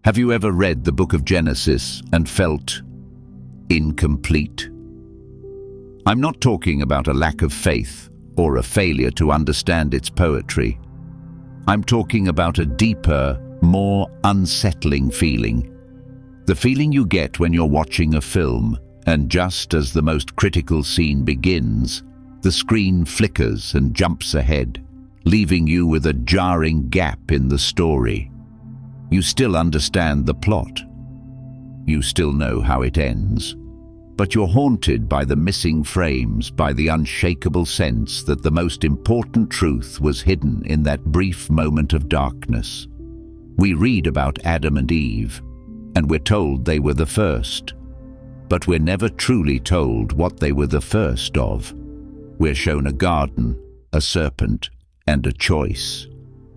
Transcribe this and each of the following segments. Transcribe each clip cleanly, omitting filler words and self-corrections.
Have you ever read the Book of Genesis and felt incomplete? I'm not talking about a lack of faith or a failure to understand its poetry. I'm talking about a deeper, more unsettling feeling. The feeling you get when you're watching a film, and just as the most critical scene begins, the screen flickers and jumps ahead, leaving you with a jarring gap in the story. You still understand the plot. You still know how it ends. But you're haunted by the missing frames, by the unshakable sense that the most important truth was hidden in that brief moment of darkness. We read about Adam and Eve, and we're told they were the first. But we're never truly told what they were the first of. We're shown a garden, a serpent, and a choice.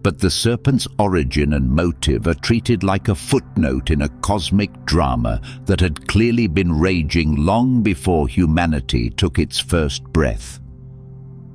But the serpent's origin and motive are treated like a footnote in a cosmic drama that had clearly been raging long before humanity took its first breath.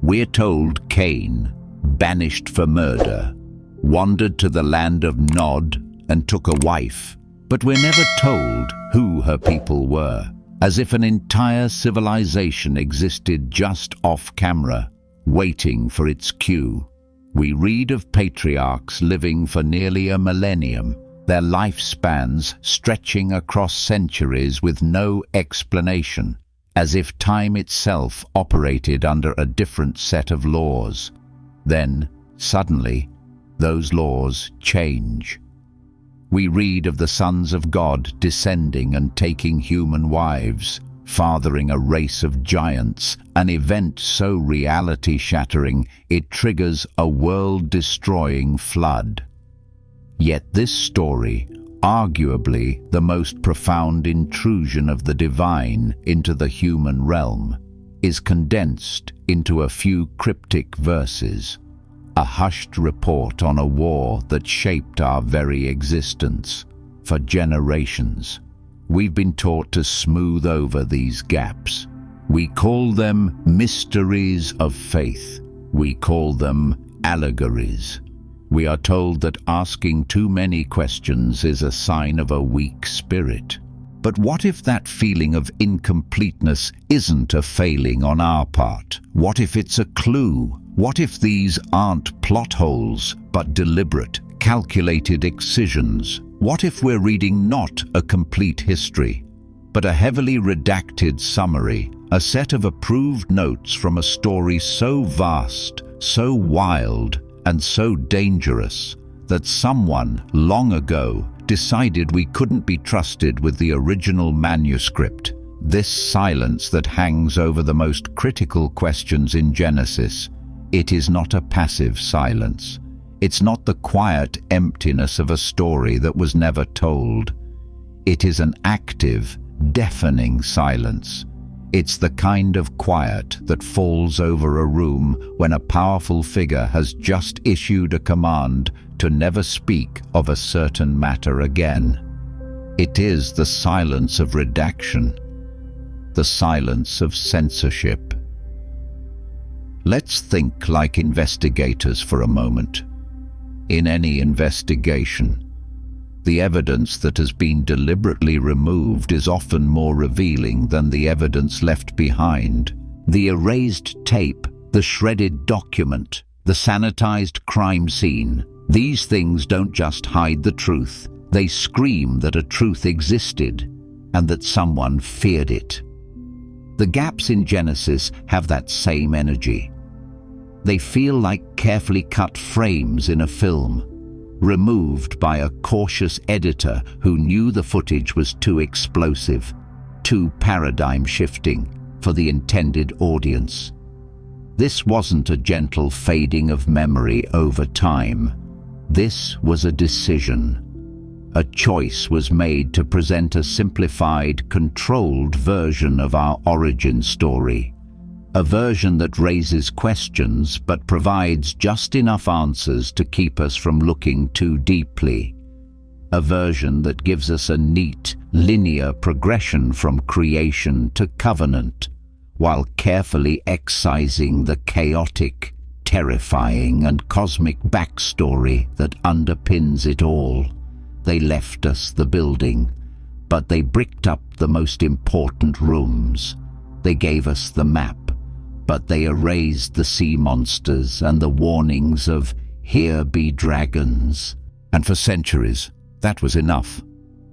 We're told Cain, banished for murder, wandered to the land of Nod and took a wife, but we're never told who her people were, as if an entire civilization existed just off camera, waiting for its cue. We read of patriarchs living for nearly a millennium, their lifespans stretching across centuries with no explanation, as if time itself operated under a different set of laws. Then, suddenly, those laws change. We read of the sons of God descending and taking human wives, fathering a race of giants, an event so reality-shattering it triggers a world-destroying flood. Yet this story, arguably the most profound intrusion of the divine into the human realm, is condensed into a few cryptic verses, a hushed report on a war that shaped our very existence for generations. We've been taught to smooth over these gaps. We call them mysteries of faith. We call them allegories. We are told that asking too many questions is a sign of a weak spirit. But what if that feeling of incompleteness isn't a failing on our part? What if it's a clue? What if these aren't plot holes, but deliberate, calculated excisions? What if we're reading not a complete history, but a heavily redacted summary, a set of approved notes from a story so vast, so wild, and so dangerous that someone long ago decided we couldn't be trusted with the original manuscript? This silence that hangs over the most critical questions in Genesis, it is not a passive silence. It's not the quiet emptiness of a story that was never told. It is an active, deafening silence. It's the kind of quiet that falls over a room when a powerful figure has just issued a command to never speak of a certain matter again. It is the silence of redaction, the silence of censorship. Let's think like investigators for a moment. In any investigation, the evidence that has been deliberately removed is often more revealing than the evidence left behind. The erased tape, the shredded document, the sanitized crime scene, these things don't just hide the truth, they scream that a truth existed and that someone feared it. The gaps in Genesis have that same energy. They feel like carefully cut frames in a film, removed by a cautious editor who knew the footage was too explosive, too paradigm-shifting for the intended audience. This wasn't a gentle fading of memory over time. This was a decision. A choice was made to present a simplified, controlled version of our origin story. A version that raises questions but provides just enough answers to keep us from looking too deeply. A version that gives us a neat, linear progression from creation to covenant, while carefully excising the chaotic, terrifying, and cosmic backstory that underpins it all. They left us the building, but they bricked up the most important rooms. They gave us the map, but they erased the sea monsters and the warnings of "Here be dragons." And for centuries, that was enough.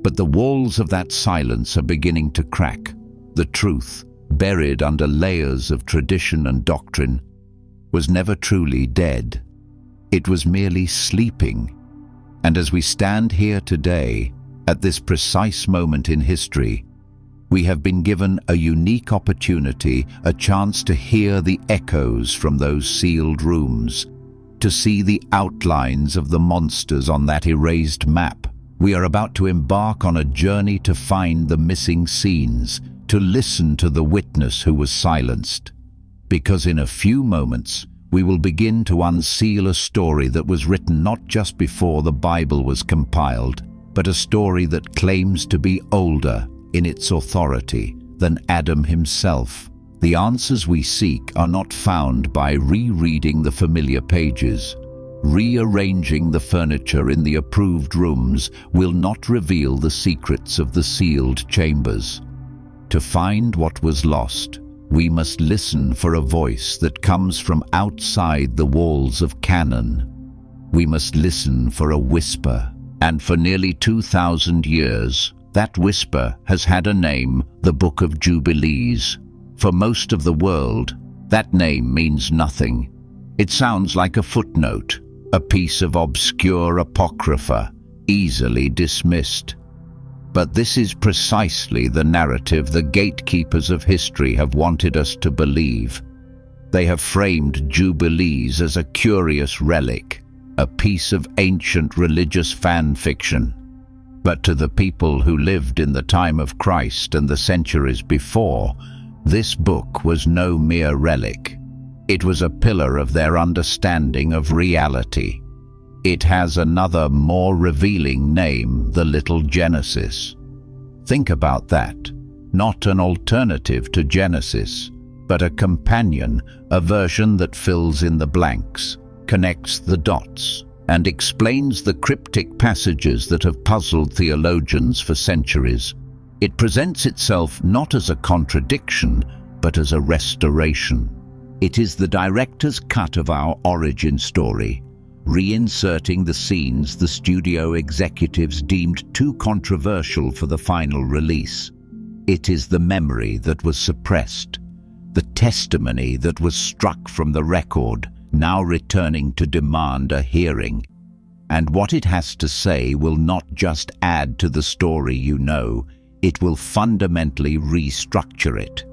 But the walls of that silence are beginning to crack. The truth, buried under layers of tradition and doctrine, was never truly dead. It was merely sleeping. And as we stand here today, at this precise moment in history, we have been given a unique opportunity, a chance to hear the echoes from those sealed rooms, to see the outlines of the monsters on that erased map. We are about to embark on a journey to find the missing scenes, to listen to the witness who was silenced. Because in a few moments, we will begin to unseal a story that was written not just before the Bible was compiled, but a story that claims to be older in its authority than Adam himself. The answers we seek are not found by rereading the familiar pages. Rearranging the furniture in the approved rooms will not reveal the secrets of the sealed chambers. To find what was lost, we must listen for a voice that comes from outside the walls of canon. We must listen for a whisper, and for nearly 2,000 years, that whisper has had a name: the Book of Jubilees. For most of the world, that name means nothing. It sounds like a footnote, a piece of obscure apocrypha, easily dismissed. But this is precisely the narrative the gatekeepers of history have wanted us to believe. They have framed Jubilees as a curious relic, a piece of ancient religious fan fiction. But to the people who lived in the time of Christ and the centuries before, this book was no mere relic. It was a pillar of their understanding of reality. It has another, more revealing name: the Little Genesis. Think about that. Not an alternative to Genesis, but a companion, a version that fills in the blanks, connects the dots, and explains the cryptic passages that have puzzled theologians for centuries. It presents itself not as a contradiction, but as a restoration. It is the director's cut of our origin story, reinserting the scenes the studio executives deemed too controversial for the final release. It is the memory that was suppressed, the testimony that was struck from the record, now returning to demand a hearing. And what it has to say will not just add to the story you know, it will fundamentally restructure it.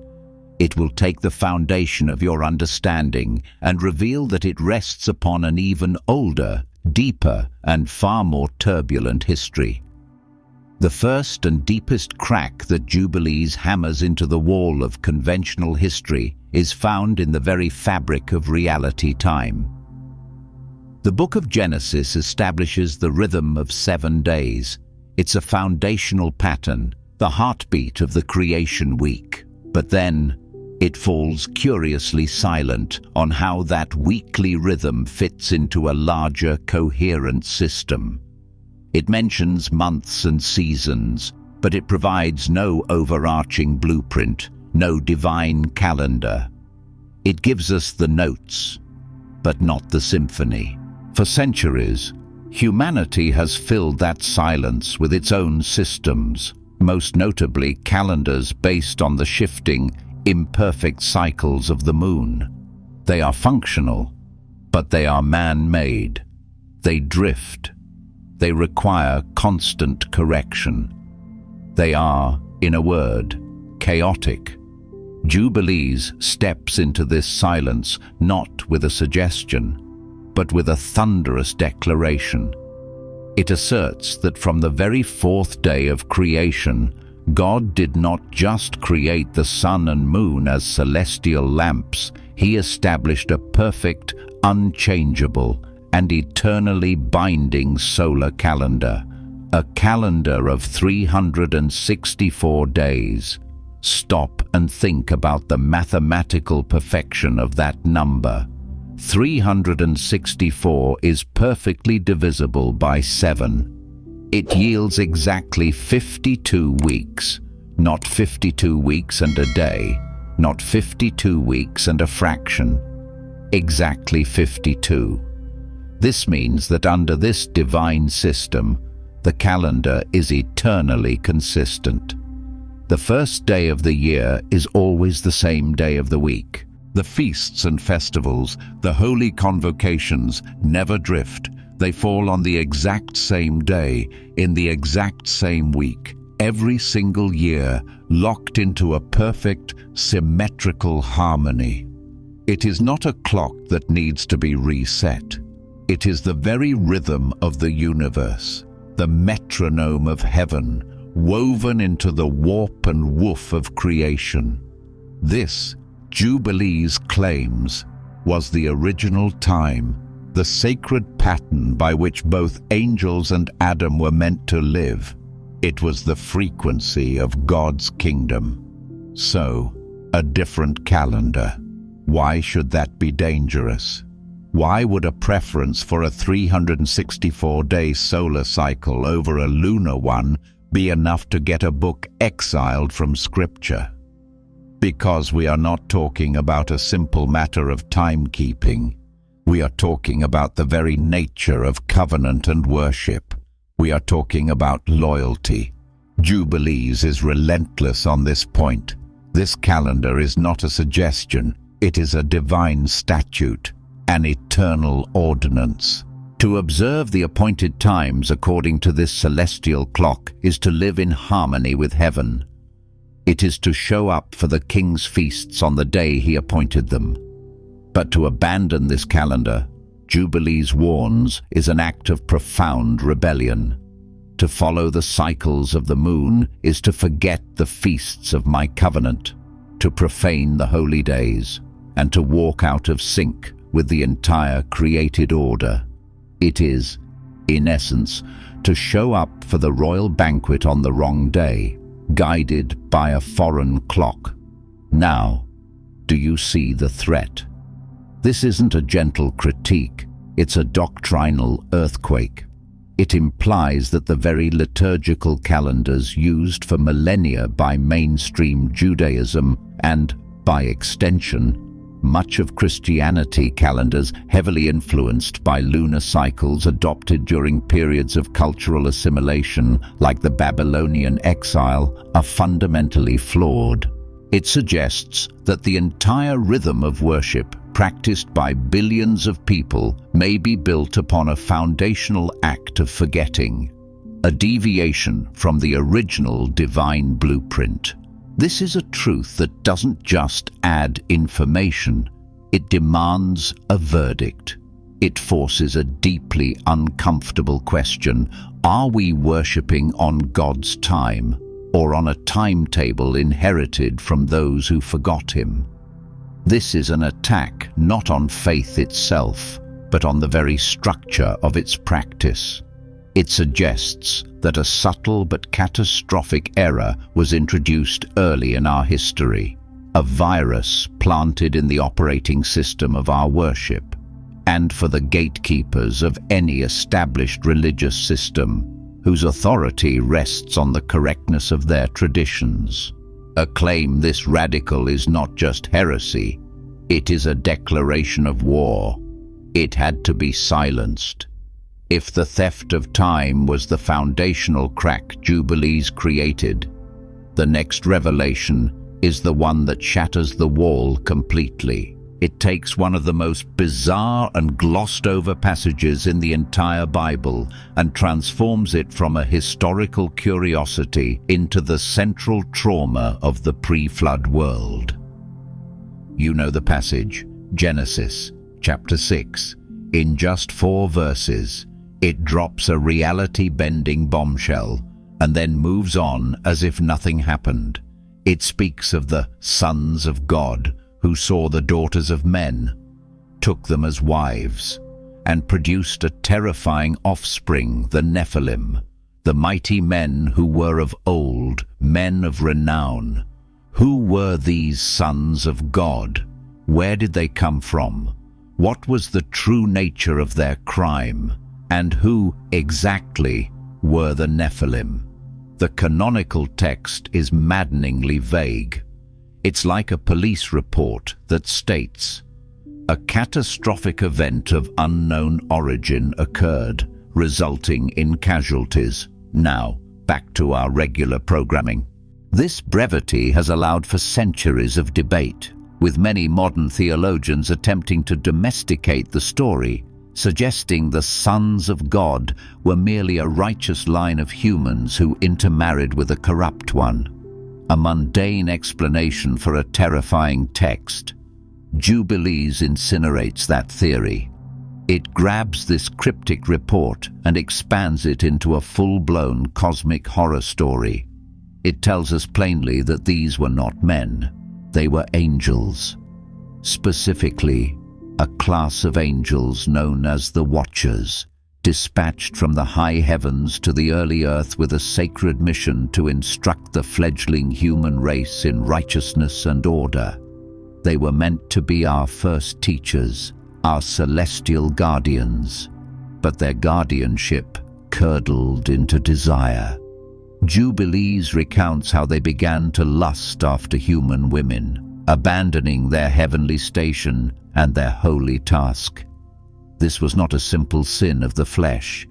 It will take the foundation of your understanding and reveal that it rests upon an even older, deeper, and far more turbulent history. The first and deepest crack that Jubilees hammers into the wall of conventional history is found in the very fabric of reality time. The Book of Genesis establishes the rhythm of 7 days. It's a foundational pattern, the heartbeat of the creation week. But then, it falls curiously silent on how that weekly rhythm fits into a larger, coherent system. It mentions months and seasons, but it provides no overarching blueprint, no divine calendar. It gives us the notes, but not the symphony. For centuries, humanity has filled that silence with its own systems, most notably calendars based on the shifting, imperfect cycles of the moon. They are functional, but they are man-made. They drift. They require constant correction. They are, in a word, chaotic. Jubilees steps into this silence not with a suggestion, but with a thunderous declaration. It asserts that from the very 4th day of creation, God did not just create the sun and moon as celestial lamps. He established a perfect, unchangeable, and eternally binding solar calendar, a calendar of 364 days. Stop and think about the mathematical perfection of that number. 364 is perfectly divisible by 7. It yields exactly 52 weeks, not 52 weeks and a day, not 52 weeks and a fraction, exactly 52. This means that under this divine system, the calendar is eternally consistent. The first day of the year is always the same day of the week. The feasts and festivals, the holy convocations, never drift. They fall on the exact same day, in the exact same week, every single year, locked into a perfect, symmetrical harmony. It is not a clock that needs to be reset. It is the very rhythm of the universe, the metronome of heaven, woven into the warp and woof of creation. This, Jubilees claims, was the original time, the sacred pattern by which both angels and Adam were meant to live. It was the frequency of God's kingdom. So, a different calendar. Why should that be dangerous? Why would a preference for a 364-day solar cycle over a lunar one be enough to get a book exiled from Scripture? Because we are not talking about a simple matter of timekeeping. We are talking about the very nature of covenant and worship. We are talking about loyalty. Jubilees is relentless on this point. This calendar is not a suggestion. It is a divine statute, an eternal ordinance. To observe the appointed times according to this celestial clock is to live in harmony with heaven. It is to show up for the king's feasts on the day he appointed them. But to abandon this calendar, Jubilees warns, is an act of profound rebellion. To follow the cycles of the moon is to forget the feasts of my covenant, to profane the holy days, and to walk out of sync with the entire created order. It is, in essence, to show up for the royal banquet on the wrong day, guided by a foreign clock. Now, do you see the threat? This isn't a gentle critique, it's a doctrinal earthquake. It implies that the very liturgical calendars used for millennia by mainstream Judaism and, by extension, much of Christianity calendars heavily influenced by lunar cycles adopted during periods of cultural assimilation like the Babylonian exile are fundamentally flawed. It suggests that the entire rhythm of worship practiced by billions of people may be built upon a foundational act of forgetting, a deviation from the original divine blueprint. This is a truth that doesn't just add information, it demands a verdict. It forces a deeply uncomfortable question: are we worshipping on God's time, or on a timetable inherited from those who forgot Him? This is an attack not on faith itself, but on the very structure of its practice. It suggests that a subtle but catastrophic error was introduced early in our history, a virus planted in the operating system of our worship, and for the gatekeepers of any established religious system, whose authority rests on the correctness of their traditions. A claim this radical is not just heresy, it is a declaration of war. It had to be silenced. If the theft of time was the foundational crack Jubilees created, the next revelation is the one that shatters the wall completely. It takes one of the most bizarre and glossed-over passages in the entire Bible and transforms it from a historical curiosity into the central trauma of the pre-flood world. You know the passage, Genesis, chapter 6. In just 4 verses, it drops a reality-bending bombshell and then moves on as if nothing happened. It speaks of the sons of God who saw the daughters of men, took them as wives, and produced a terrifying offspring, the Nephilim, the mighty men who were of old, men of renown. Who were these sons of God? Where did they come from? What was the true nature of their crime? And who, exactly, were the Nephilim. The canonical text is maddeningly vague. It's like a police report that states, "A catastrophic event of unknown origin occurred, resulting in casualties." Now, back to our regular programming. This brevity has allowed for centuries of debate, with many modern theologians attempting to domesticate the story, suggesting the sons of God were merely a righteous line of humans who intermarried with a corrupt one. A mundane explanation for a terrifying text. Jubilees incinerates that theory. It grabs this cryptic report and expands it into a full-blown cosmic horror story. It tells us plainly that these were not men, they were angels. Specifically, a class of angels known as the Watchers, dispatched from the high heavens to the early earth with a sacred mission to instruct the fledgling human race in righteousness and order. They were meant to be our first teachers, our celestial guardians, but their guardianship curdled into desire. Jubilees recounts how they began to lust after human women, abandoning their heavenly station and their holy task. This was not a simple sin of the flesh.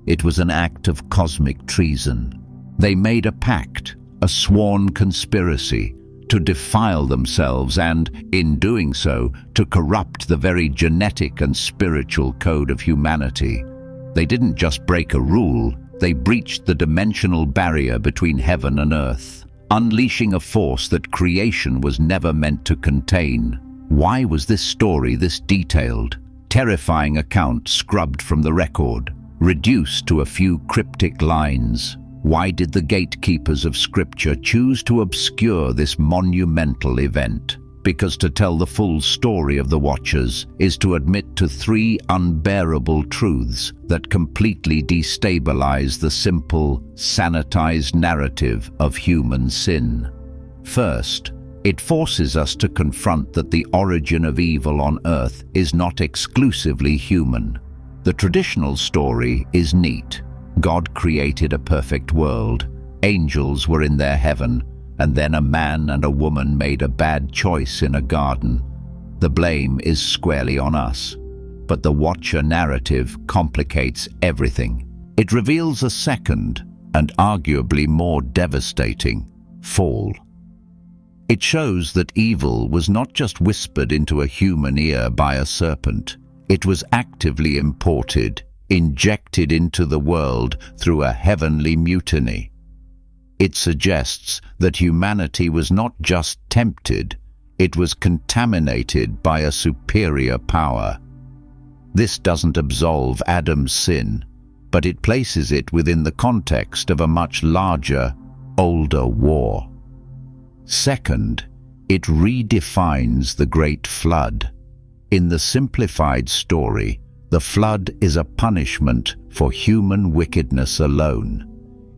It was an act of cosmic treason. They made a pact, a sworn conspiracy, to defile themselves and, in doing so, to corrupt the very genetic and spiritual code of humanity. They didn't just break a rule, they breached the dimensional barrier between heaven and earth, unleashing a force that creation was never meant to contain. Why was this story this detailed? Terrifying account scrubbed from the record, reduced to a few cryptic lines. Why did the gatekeepers of Scripture choose to obscure this monumental event? Because to tell the full story of the Watchers is to admit to three unbearable truths that completely destabilize the simple, sanitized narrative of human sin. First, it forces us to confront that the origin of evil on earth is not exclusively human. The traditional story is neat. God created a perfect world. Angels were in their heaven, and then a man and a woman made a bad choice in a garden. The blame is squarely on us. But the Watcher narrative complicates everything. It reveals a second, and arguably more devastating, fall. It shows that evil was not just whispered into a human ear by a serpent. It was actively imported, injected into the world through a heavenly mutiny. It suggests that humanity was not just tempted, it was contaminated by a superior power. This doesn't absolve Adam's sin, but it places it within the context of a much larger, older war. Second, it redefines the Great Flood. In the simplified story, the flood is a punishment for human wickedness alone.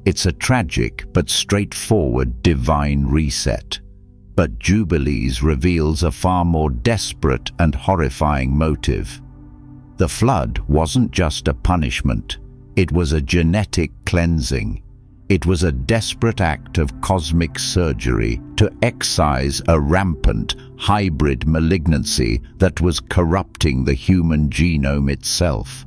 It's a tragic but straightforward divine reset. But Jubilees reveals a far more desperate and horrifying motive. The flood wasn't just a punishment, it was a genetic cleansing. It was a desperate act of cosmic surgery to excise a rampant, hybrid malignancy that was corrupting the human genome itself.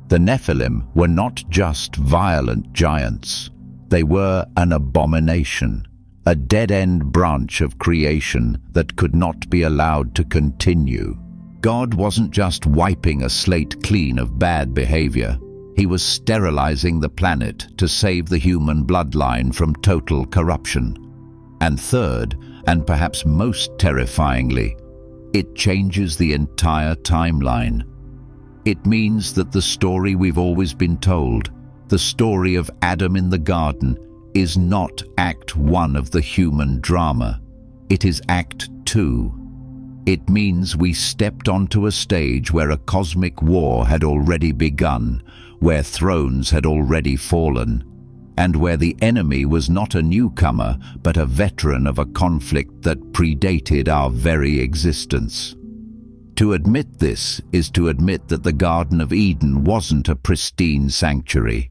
The Nephilim were not just violent giants. They were an abomination, a dead-end branch of creation that could not be allowed to continue. God wasn't just wiping a slate clean of bad behavior. He was sterilizing the planet to save the human bloodline from total corruption. And third, and perhaps most terrifyingly, it changes the entire timeline. It means that the story we've always been told, the story of Adam in the garden, is not Act 1 of the human drama. It is Act 2. It means we stepped onto a stage where a cosmic war had already begun, where thrones had already fallen, and where the enemy was not a newcomer, but a veteran of a conflict that predated our very existence. To admit this is to admit that the Garden of Eden wasn't a pristine sanctuary.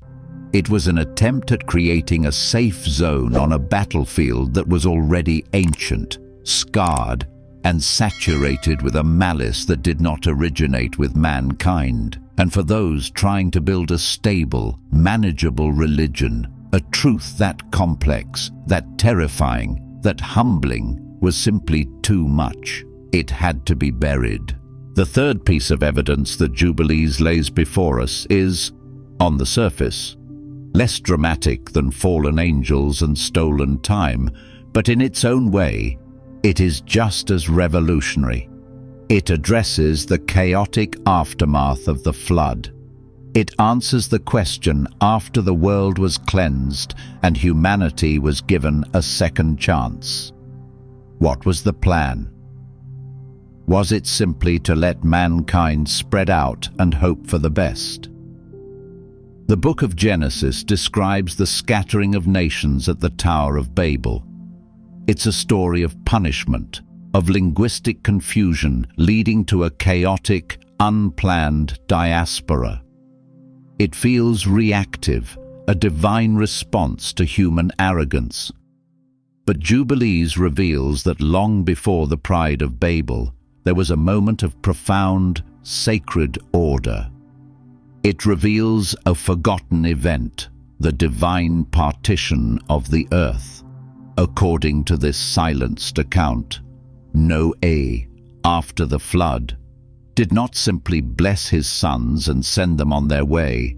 It was an attempt at creating a safe zone on a battlefield that was already ancient, scarred, and saturated with a malice that did not originate with mankind. And for those trying to build a stable, manageable religion, a truth that complex, that terrifying, that humbling was simply too much. It had to be buried. The third piece of evidence that Jubilees lays before us is, on the surface, less dramatic than fallen angels and stolen time, but in its own way, it is just as revolutionary. It addresses the chaotic aftermath of the flood. It answers the question after the world was cleansed and humanity was given a second chance. What was the plan? Was it simply to let mankind spread out and hope for the best? The Book of Genesis describes the scattering of nations at the Tower of Babel. It's a story of punishment, of linguistic confusion leading to a chaotic, unplanned diaspora. It feels reactive, a divine response to human arrogance. But Jubilees reveals that long before the Pride of Babel, there was a moment of profound, sacred order. It reveals a forgotten event, the divine partition of the earth. According to this silenced account, Noah, after the flood, did not simply bless his sons and send them on their way.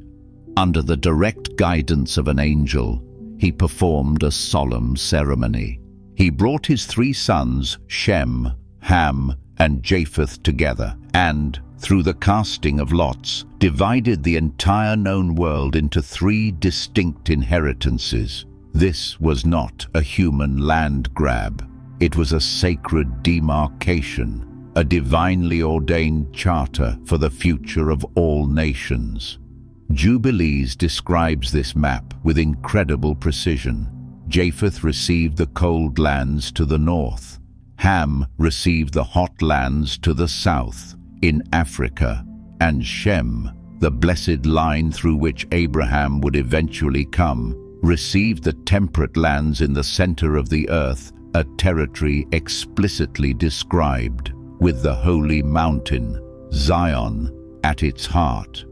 Under the direct guidance of an angel, he performed a solemn ceremony. He brought his 3 sons, Shem, Ham, and Japheth together, and, through the casting of lots, divided the entire known world into 3 distinct inheritances. This was not a human land grab. It was a sacred demarcation, a divinely ordained charter for the future of all nations. Jubilees describes this map with incredible precision. Japheth received the cold lands to the north. Ham received the hot lands to the south, in Africa, and Shem, the blessed line through which Abraham would eventually come, received the temperate lands in the center of the earth, a territory explicitly described, with the holy mountain, Zion, at its heart.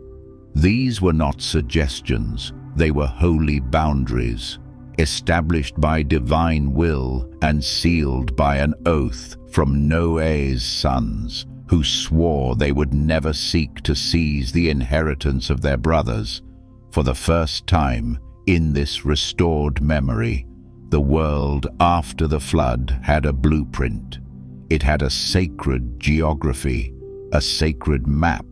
These were not suggestions, they were holy boundaries, established by divine will and sealed by an oath from Noah's sons, who swore they would never seek to seize the inheritance of their brothers. For the first time, in this restored memory, the world after the flood had a blueprint. It had a sacred geography, a sacred map,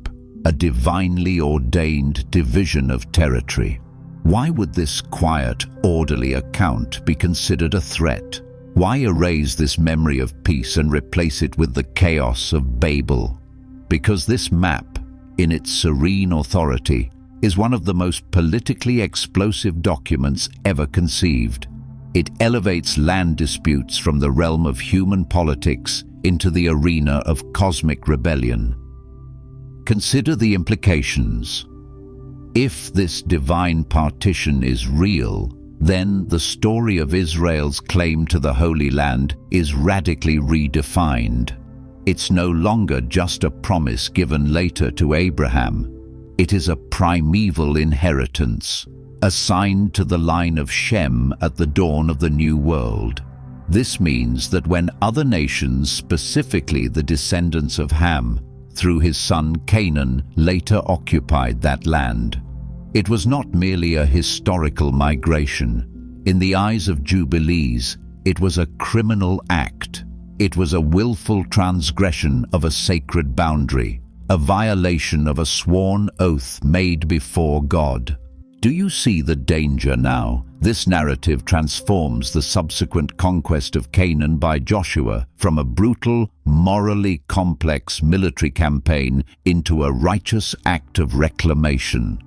a divinely ordained division of territory. Why would this quiet, orderly account be considered a threat? Why erase this memory of peace and replace it with the chaos of Babel? Because this map, in its serene authority, is one of the most politically explosive documents ever conceived. It elevates land disputes from the realm of human politics into the arena of cosmic rebellion. Consider the implications. If this divine partition is real, then the story of Israel's claim to the Holy Land is radically redefined. It's no longer just a promise given later to Abraham. It is a primeval inheritance, assigned to the line of Shem at the dawn of the New World. This means that when other nations, specifically the descendants of Ham, through his son Canaan, later occupied that land, it was not merely a historical migration. In the eyes of Jubilees, it was a criminal act. It was a willful transgression of a sacred boundary, a violation of a sworn oath made before God. Do you see the danger now? This narrative transforms the subsequent conquest of Canaan by Joshua from a brutal, morally complex military campaign into a righteous act of reclamation.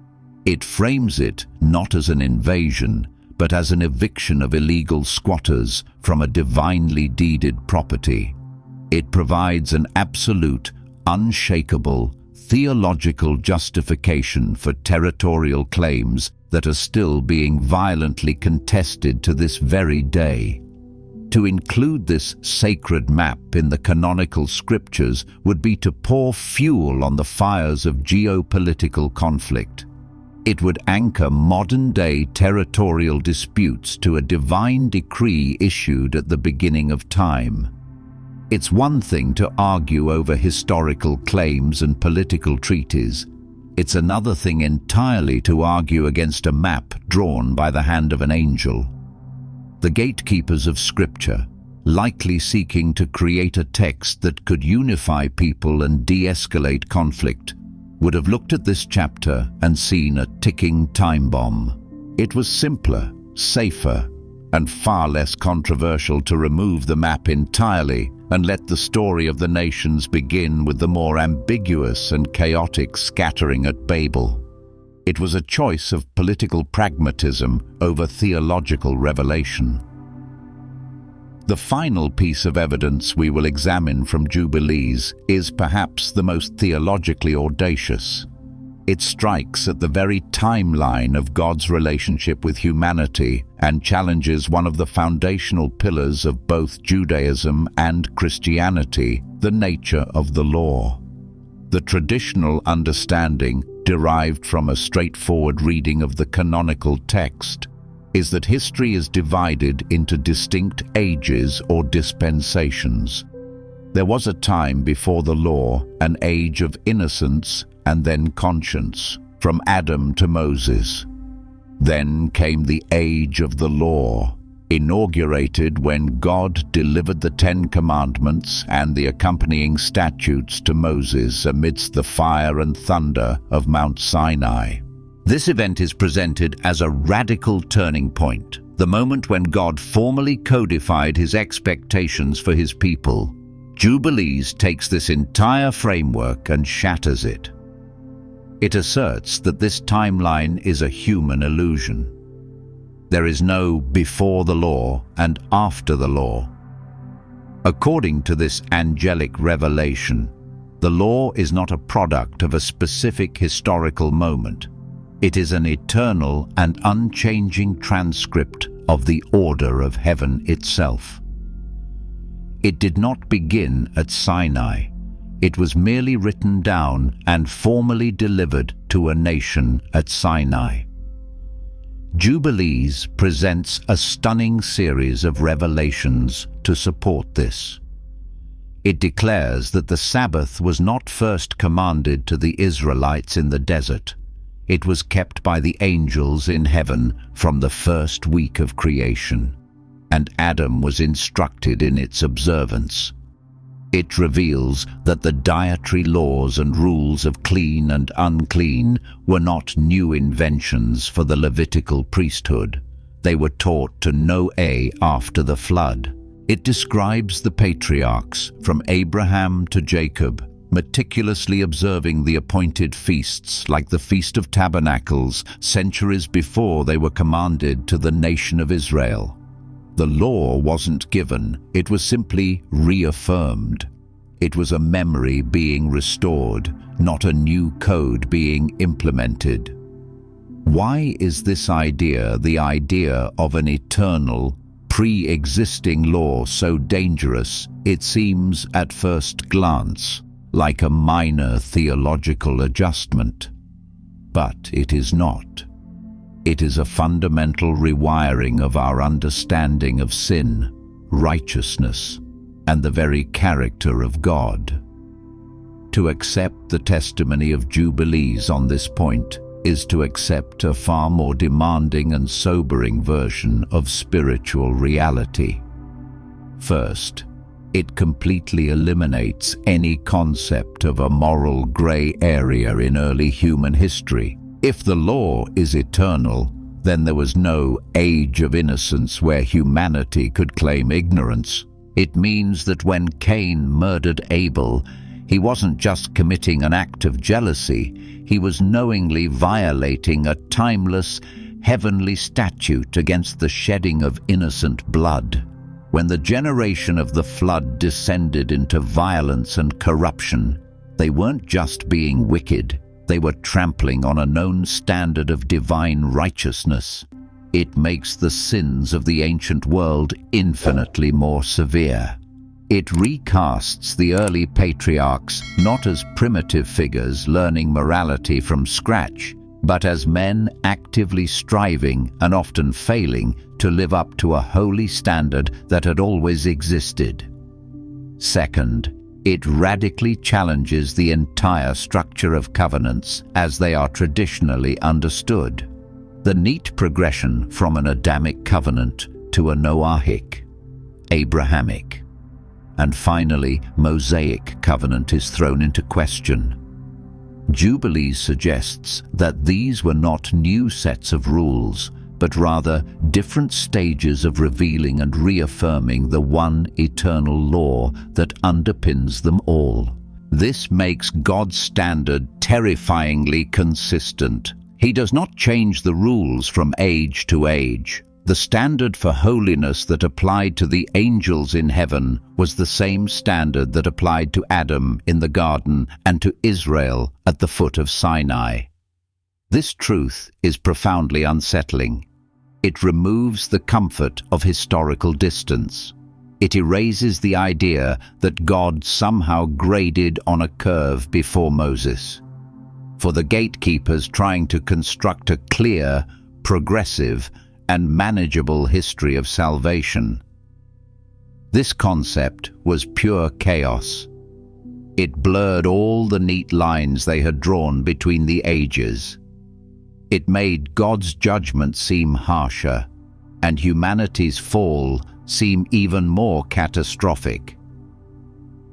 It frames it not as an invasion, but as an eviction of illegal squatters from a divinely deeded property. It provides an absolute, unshakable, theological justification for territorial claims that are still being violently contested to this very day. To include this sacred map in the canonical scriptures would be to pour fuel on the fires of geopolitical conflict. It would anchor modern-day territorial disputes to a divine decree issued at the beginning of time. It's one thing to argue over historical claims and political treaties. It's another thing entirely to argue against a map drawn by the hand of an angel. The gatekeepers of Scripture, likely seeking to create a text that could unify people and de-escalate conflict, would have looked at this chapter and seen a ticking time bomb. It was simpler, safer, and far less controversial to remove the map entirely and let the story of the nations begin with the more ambiguous and chaotic scattering at Babel. It was a choice of political pragmatism over theological revelation. The final piece of evidence we will examine from Jubilees is perhaps the most theologically audacious. It strikes at the very timeline of God's relationship with humanity and challenges one of the foundational pillars of both Judaism and Christianity, the nature of the law. The traditional understanding, derived from a straightforward reading of the canonical text, is that history is divided into distinct ages or dispensations. There was a time before the law, an age of innocence and then conscience, from Adam to Moses. Then came the age of the law, inaugurated when God delivered the 10 Commandments and the accompanying statutes to Moses amidst the fire and thunder of Mount Sinai. This event is presented as a radical turning point, the moment when God formally codified his expectations for his people. Jubilees takes this entire framework and shatters it. It asserts that this timeline is a human illusion. There is no before the law and after the law. According to this angelic revelation, the law is not a product of a specific historical moment. It is an eternal and unchanging transcript of the order of heaven itself. It did not begin at Sinai. It was merely written down and formally delivered to a nation at Sinai. Jubilees presents a stunning series of revelations to support this. It declares that the Sabbath was not first commanded to the Israelites in the desert. It was kept by the angels in heaven from the first week of creation, and Adam was instructed in its observance. It reveals that the dietary laws and rules of clean and unclean were not new inventions for the Levitical priesthood. They were taught to Noah after the flood. It describes the patriarchs, from Abraham to Jacob, meticulously observing the appointed feasts like the Feast of Tabernacles centuries before they were commanded to the nation of Israel. The law wasn't given, it was simply reaffirmed. It was a memory being restored, not a new code being implemented. Why is this idea, the idea of an eternal, pre-existing law, so dangerous? It seems at first glance like a minor theological adjustment. But it is not. It is a fundamental rewiring of our understanding of sin, righteousness, and the very character of God. To accept the testimony of Jubilees on this point is to accept a far more demanding and sobering version of spiritual reality. First, it completely eliminates any concept of a moral gray area in early human history. If the law is eternal, then there was no age of innocence where humanity could claim ignorance. It means that when Cain murdered Abel, he wasn't just committing an act of jealousy, he was knowingly violating a timeless, heavenly statute against the shedding of innocent blood. When the generation of the flood descended into violence and corruption, They weren't just being wicked, they were trampling on a known standard of divine righteousness. It makes the sins of the ancient world infinitely more severe. It recasts the early patriarchs not as primitive figures learning morality from scratch, but as men actively striving and often failing to live up to a holy standard that had always existed. Second, it radically challenges the entire structure of covenants as they are traditionally understood. The neat progression from an Adamic covenant to a Noahic, Abrahamic, and finally Mosaic covenant is thrown into question. Jubilees suggests that these were not new sets of rules, but rather different stages of revealing and reaffirming the one eternal law that underpins them all. This makes God's standard terrifyingly consistent. He does not change the rules from age to age. The standard for holiness that applied to the angels in heaven was the same standard that applied to Adam in the garden and to Israel at the foot of Sinai. This truth is profoundly unsettling. It removes the comfort of historical distance. It erases the idea that God somehow graded on a curve before Moses. For the gatekeepers trying to construct a clear, progressive, and manageable history of salvation, this concept was pure chaos. It blurred all the neat lines they had drawn between the ages. It made God's judgment seem harsher, and humanity's fall seem even more catastrophic.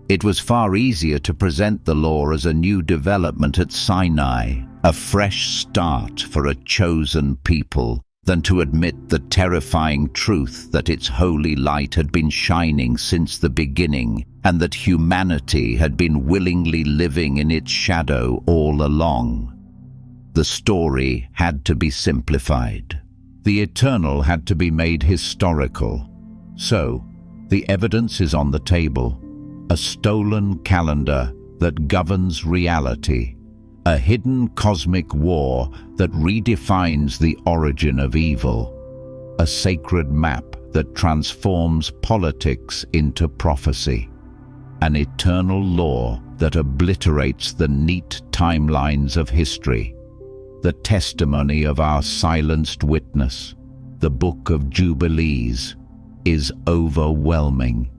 It was far easier to present the law as a new development at Sinai, a fresh start for a chosen people, than to admit the terrifying truth that its holy light had been shining since the beginning, and that humanity had been willingly living in its shadow all along. The story had to be simplified. The eternal had to be made historical. So, the evidence is on the table. A stolen calendar that governs reality. A hidden cosmic war that redefines the origin of evil. A sacred map that transforms politics into prophecy. An eternal law that obliterates the neat timelines of history. The testimony of our silenced witness, the Book of Jubilees, is overwhelming.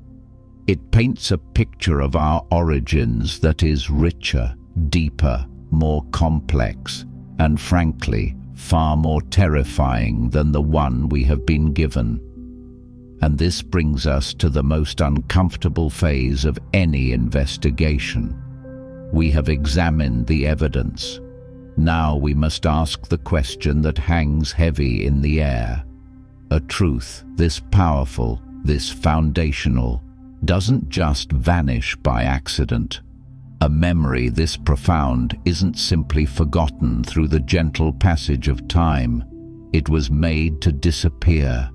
It paints a picture of our origins that is richer, deeper, more complex, and frankly, far more terrifying than the one we have been given. And this brings us to the most uncomfortable phase of any investigation. We have examined the evidence. Now we must ask the question that hangs heavy in the air. A truth this powerful, this foundational, doesn't just vanish by accident. A memory this profound isn't simply forgotten through the gentle passage of time. It was made to disappear.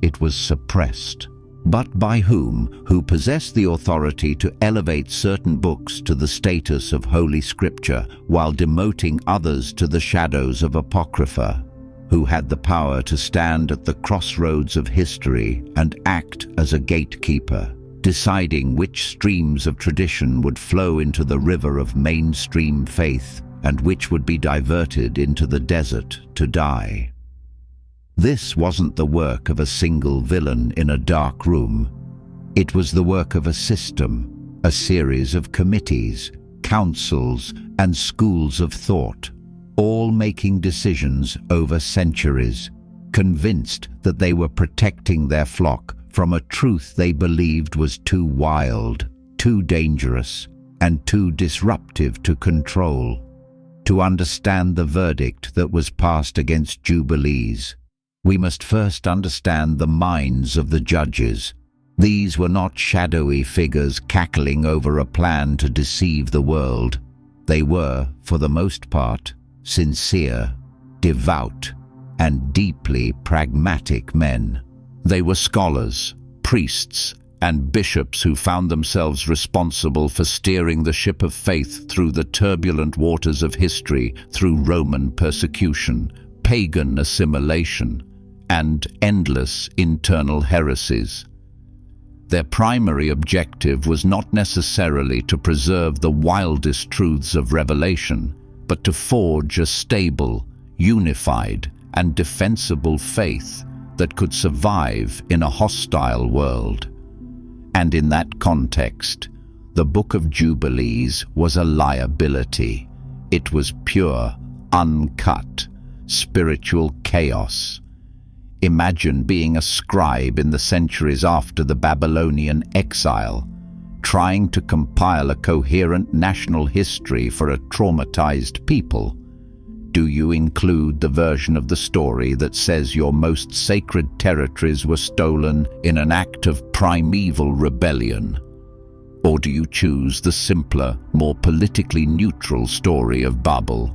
It was suppressed. But by whom? Who possessed the authority to elevate certain books to the status of Holy Scripture while demoting others to the shadows of Apocrypha? Who had the power to stand at the crossroads of history and act as a gatekeeper, deciding which streams of tradition would flow into the river of mainstream faith and which would be diverted into the desert to die? This wasn't the work of a single villain in a dark room. It was the work of a system, a series of committees, councils, and schools of thought, all making decisions over centuries, convinced that they were protecting their flock from a truth they believed was too wild, too dangerous, and too disruptive to control. To understand the verdict that was passed against Jubilees, we must first understand the minds of the judges. These were not shadowy figures cackling over a plan to deceive the world. They were, for the most part, sincere, devout, and deeply pragmatic men. They were scholars, priests, and bishops who found themselves responsible for steering the ship of faith through the turbulent waters of history, through Roman persecution, pagan assimilation, and endless internal heresies. Their primary objective was not necessarily to preserve the wildest truths of Revelation, but to forge a stable, unified, and defensible faith that could survive in a hostile world. And in that context, the Book of Jubilees was a liability. It was pure, uncut, spiritual chaos. Imagine being a scribe in the centuries after the Babylonian exile, trying to compile a coherent national history for a traumatized people. Do you include the version of the story that says your most sacred territories were stolen in an act of primeval rebellion? Or do you choose the simpler, more politically neutral story of Babel?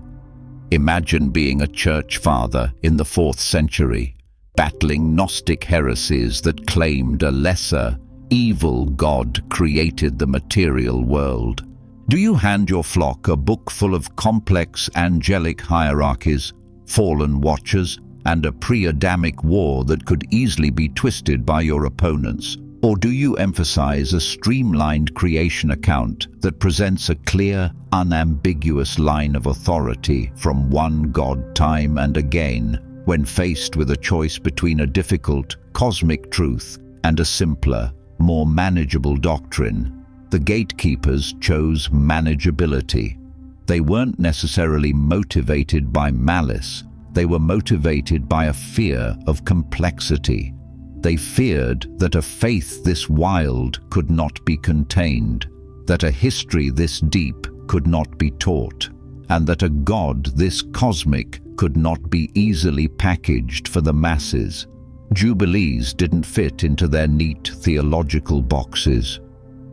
Imagine being a church father in the 4th century, battling Gnostic heresies that claimed a lesser, evil God created the material world. Do you hand your flock a book full of complex angelic hierarchies, fallen watchers, and a pre-Adamic war that could easily be twisted by your opponents? Or do you emphasize a streamlined creation account that presents a clear, unambiguous line of authority from one God time and again, when faced with a choice between a difficult, cosmic truth and a simpler, more manageable doctrine? The gatekeepers chose manageability. They weren't necessarily motivated by malice. They were motivated by a fear of complexity. They feared that a faith this wild could not be contained, that a history this deep could not be taught, and that a God this cosmic could not be easily packaged for the masses. Jubilees didn't fit into their neat theological boxes.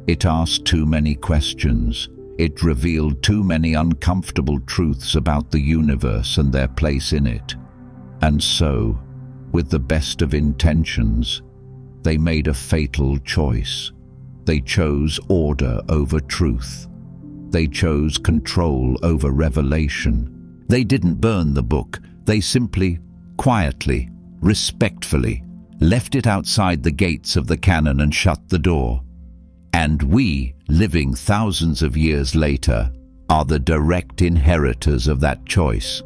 It asked too many questions. It revealed too many uncomfortable truths about the universe and their place in it. And so, with the best of intentions, they made a fatal choice. They chose order over truth. They chose control over revelation. They didn't burn the book. They simply, quietly, respectfully, left it outside the gates of the canon and shut the door. And we, living thousands of years later, are the direct inheritors of that choice.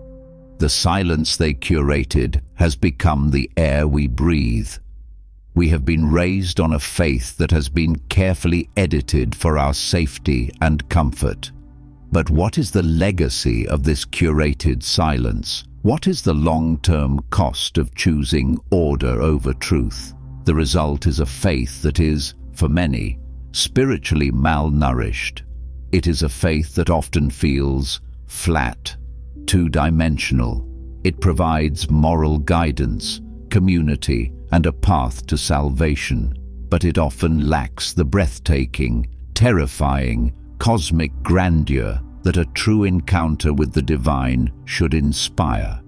The silence they curated has become the air we breathe. We have been raised on a faith that has been carefully edited for our safety and comfort. But what is the legacy of this curated silence? What is the long-term cost of choosing order over truth? The result is a faith that is, for many, spiritually malnourished. It is a faith that often feels flat, two-dimensional. It provides moral guidance, community, and a path to salvation, but it often lacks the breathtaking, terrifying, cosmic grandeur that a true encounter with the divine should inspire.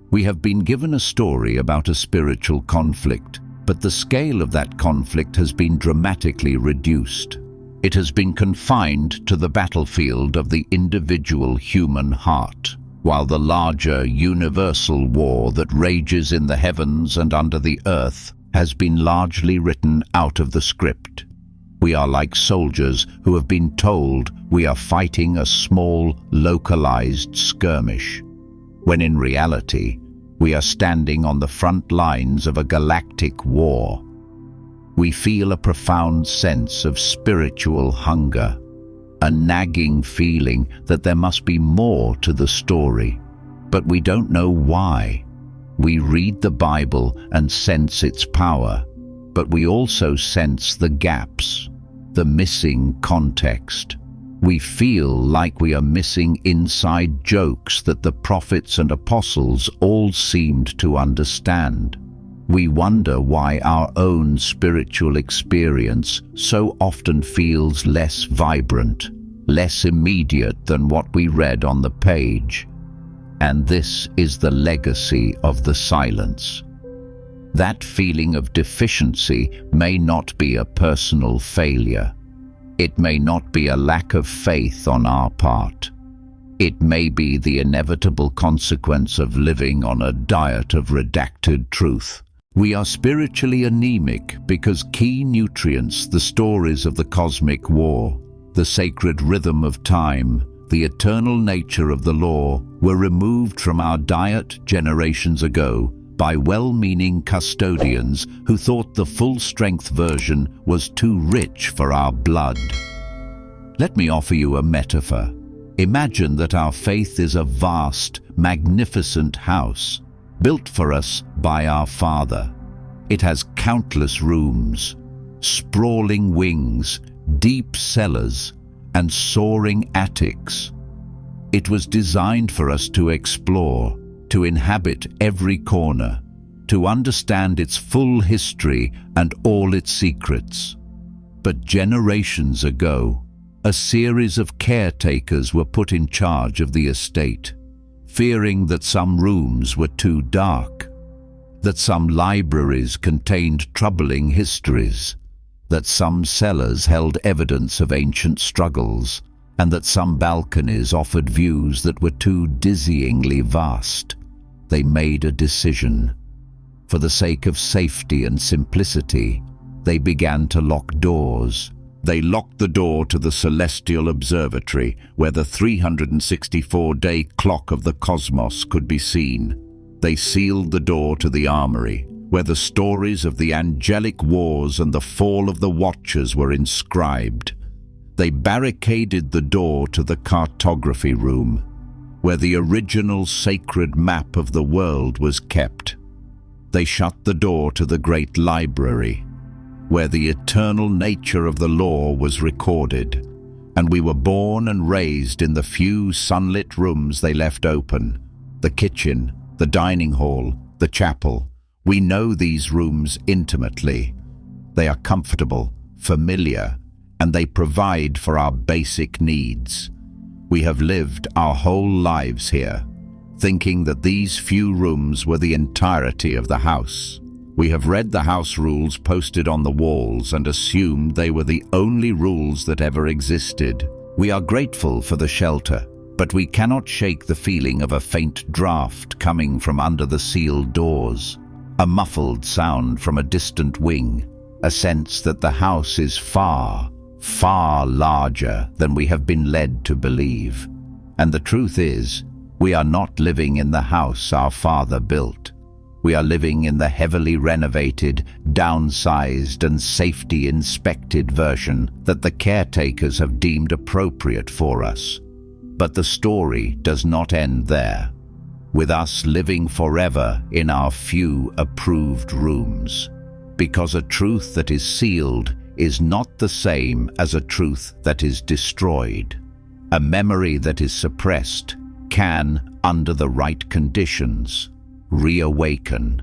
We have been given a story about a spiritual conflict, but the scale of that conflict has been dramatically reduced. It has been confined to the battlefield of the individual human heart, while the larger universal war that rages in the heavens and under the earth has been largely written out of the script. We are like soldiers who have been told we are fighting a small, localized skirmish, when in reality, we are standing on the front lines of a galactic war. We feel a profound sense of spiritual hunger, a nagging feeling that there must be more to the story, but we don't know why. We read the Bible and sense its power, but we also sense the gaps, the missing context. We feel like we are missing inside jokes that the prophets and apostles all seemed to understand. We wonder why our own spiritual experience so often feels less vibrant, less immediate than what we read on the page. And this is the legacy of the silence. That feeling of deficiency may not be a personal failure. It may not be a lack of faith on our part. It may be the inevitable consequence of living on a diet of redacted truth. We are spiritually anemic because key nutrients, the stories of the cosmic war, the sacred rhythm of time, the eternal nature of the law, were removed from our diet generations ago by well-meaning custodians who thought the full-strength version was too rich for our blood. Let me offer you a metaphor. Imagine that our faith is a vast, magnificent house, built for us by our Father. It has countless rooms, sprawling wings, deep cellars, and soaring attics. It was designed for us to explore, to inhabit every corner, to understand its full history and all its secrets. But generations ago, a series of caretakers were put in charge of the estate, fearing that some rooms were too dark, that some libraries contained troubling histories, that some cellars held evidence of ancient struggles, and that some balconies offered views that were too dizzyingly vast. They made a decision. For the sake of safety and simplicity, they began to lock doors. They locked the door to the celestial observatory, where the 364-day clock of the cosmos could be seen. They sealed the door to the armory, where the stories of the angelic wars and the fall of the Watchers were inscribed. They barricaded the door to the cartography room, where the original sacred map of the world was kept. They shut the door to the great library, where the eternal nature of the law was recorded, and we were born and raised in the few sunlit rooms they left open, the kitchen, the dining hall, the chapel. We know these rooms intimately. They are comfortable, familiar, and they provide for our basic needs. We have lived our whole lives here, thinking that these few rooms were the entirety of the house. We have read the house rules posted on the walls and assumed they were the only rules that ever existed. We are grateful for the shelter, but we cannot shake the feeling of a faint draft coming from under the sealed doors, a muffled sound from a distant wing, a sense that the house is far, far larger than we have been led to believe. And the truth is, we are not living in the house our Father built. We are living in the heavily renovated, downsized and safety-inspected version that the caretakers have deemed appropriate for us. But the story does not end there, with us living forever in our few approved rooms. Because a truth that is sealed is not the same as a truth that is destroyed. A memory that is suppressed can, under the right conditions, reawaken.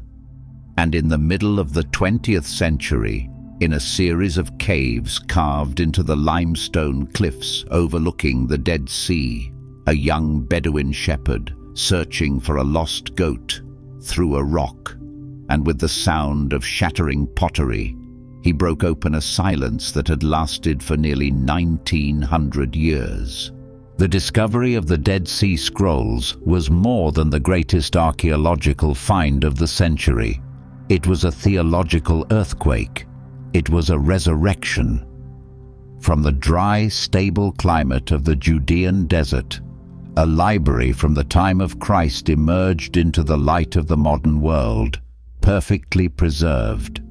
And in the middle of the 20th century, in a series of caves carved into the limestone cliffs overlooking the Dead Sea, a young Bedouin shepherd, searching for a lost goat, threw a rock, and with the sound of shattering pottery, he broke open a silence that had lasted for nearly 1900 years. The discovery of the Dead Sea Scrolls was more than the greatest archaeological find of the century. It was a theological earthquake. It was a resurrection. From the dry, stable climate of the Judean desert, a library from the time of Christ emerged into the light of the modern world, perfectly preserved.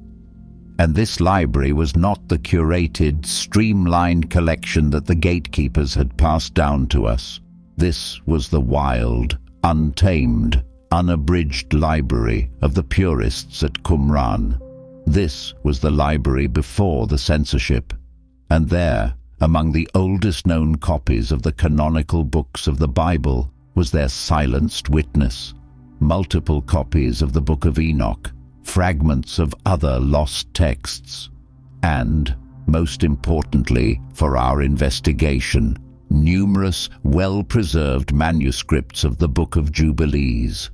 And this library was not the curated, streamlined collection that the gatekeepers had passed down to us. This was the wild, untamed, unabridged library of the purists at Qumran. This was the library before the censorship, and there, among the oldest known copies of the canonical books of the Bible, was their silenced witness, multiple copies of the Book of Enoch, fragments of other lost texts, and, most importantly for our investigation, numerous well-preserved manuscripts of the Book of Jubilees.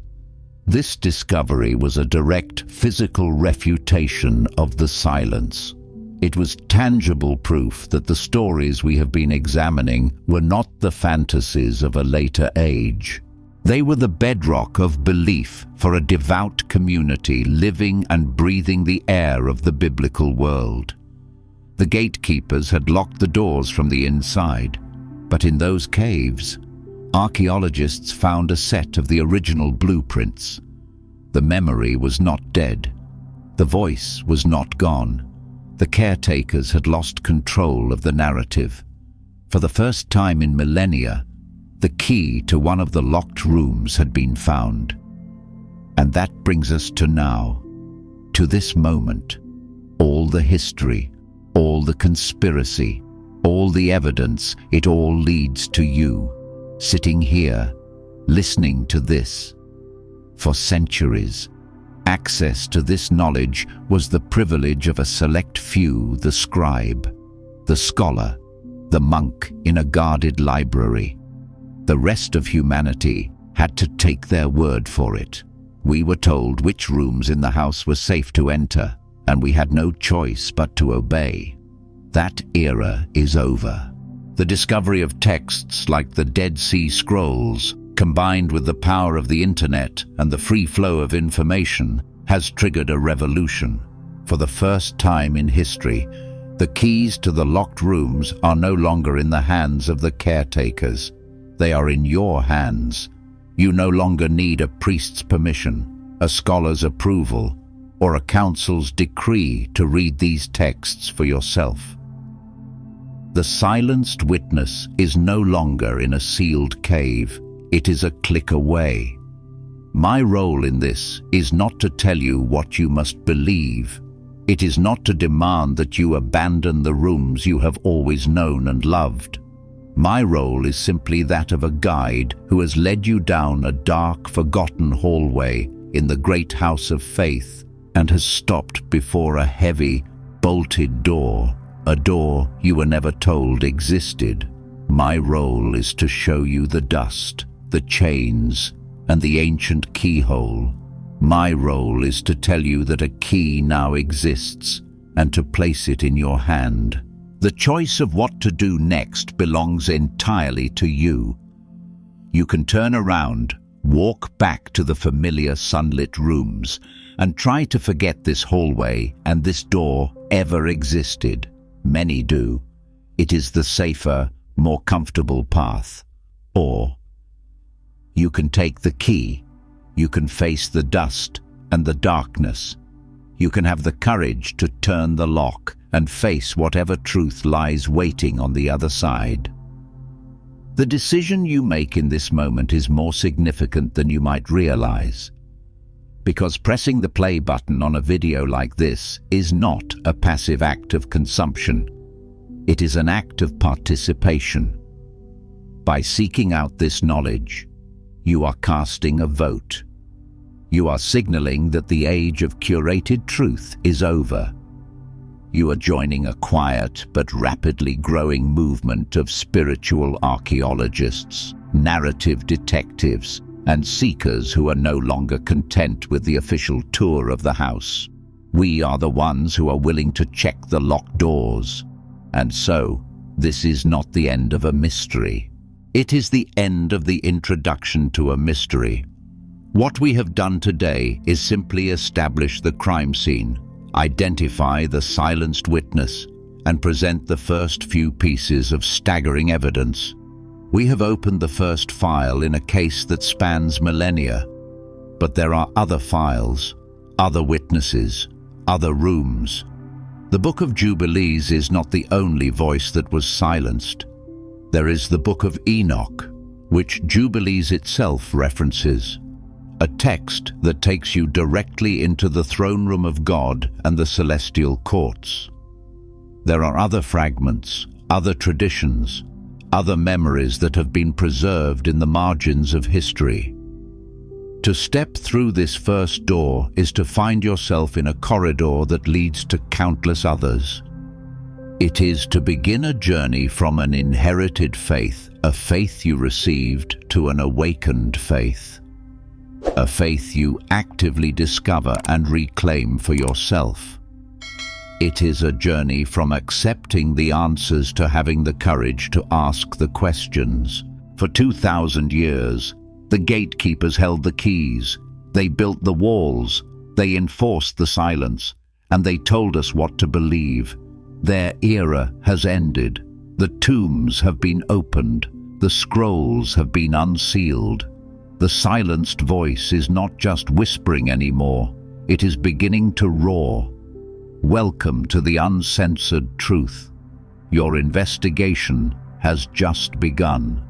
This discovery was a direct physical refutation of the silence. It was tangible proof that the stories we have been examining were not the fantasies of a later age. They were the bedrock of belief for a devout community living and breathing the air of the biblical world. The gatekeepers had locked the doors from the inside, but in those caves, archaeologists found a set of the original blueprints. The memory was not dead. The voice was not gone. The caretakers had lost control of the narrative. For the first time in millennia, the key to one of the locked rooms had been found. And that brings us to now, to this moment. All the history, all the conspiracy, all the evidence, it all leads to you, sitting here, listening to this. For centuries, access to this knowledge was the privilege of a select few, the scribe, the scholar, the monk in a guarded library. The rest of humanity had to take their word for it. We were told which rooms in the house were safe to enter, and we had no choice but to obey. That era is over. The discovery of texts like the Dead Sea Scrolls, combined with the power of the internet and the free flow of information, has triggered a revolution. For the first time in history, the keys to the locked rooms are no longer in the hands of the caretakers. They are in your hands. You no longer need a priest's permission, a scholar's approval, or a council's decree to read these texts for yourself. The silenced witness is no longer in a sealed cave. It is a click away. My role in this is not to tell you what you must believe. It is not to demand that you abandon the rooms you have always known and loved. My role is simply that of a guide who has led you down a dark, forgotten hallway in the great house of faith and has stopped before a heavy, bolted door, a door you were never told existed. My role is to show you the dust, the chains, and the ancient keyhole. My role is to tell you that a key now exists and to place it in your hand. The choice of what to do next belongs entirely to you. You can turn around, walk back to the familiar sunlit rooms, and try to forget this hallway and this door ever existed. Many do. It is the safer, more comfortable path. Or you can take the key. You can face the dust and the darkness. You can have the courage to turn the lock and face whatever truth lies waiting on the other side. The decision you make in this moment is more significant than you might realize, because pressing the play button on a video like this is not a passive act of consumption. It is an act of participation. By seeking out this knowledge, you are casting a vote. You are signaling that the age of curated truth is over. You are joining a quiet but rapidly growing movement of spiritual archaeologists, narrative detectives, and seekers who are no longer content with the official tour of the house. We are the ones who are willing to check the locked doors. And so, this is not the end of a mystery. It is the end of the introduction to a mystery. What we have done today is simply establish the crime scene, identify the silenced witness, and present the first few pieces of staggering evidence. We have opened the first file in a case that spans millennia, but there are other files, other witnesses, other rooms. The Book of Jubilees is not the only voice that was silenced. There is the Book of Enoch, which Jubilees itself references, a text that takes you directly into the throne room of God and the celestial courts. There are other fragments, other traditions, other memories that have been preserved in the margins of history. To step through this first door is to find yourself in a corridor that leads to countless others. It is to begin a journey from an inherited faith, a faith you received, to an awakened faith. a faith you actively discover and reclaim for yourself. It is a journey from accepting the answers to having the courage to ask the questions. For 2,000 years, the gatekeepers held the keys. They built the walls, they enforced the silence, and they told us what to believe. Their era has ended. The tombs have been opened. The scrolls have been unsealed. The silenced voice is not just whispering anymore. It is beginning to roar. Welcome to the uncensored truth. Your investigation has just begun.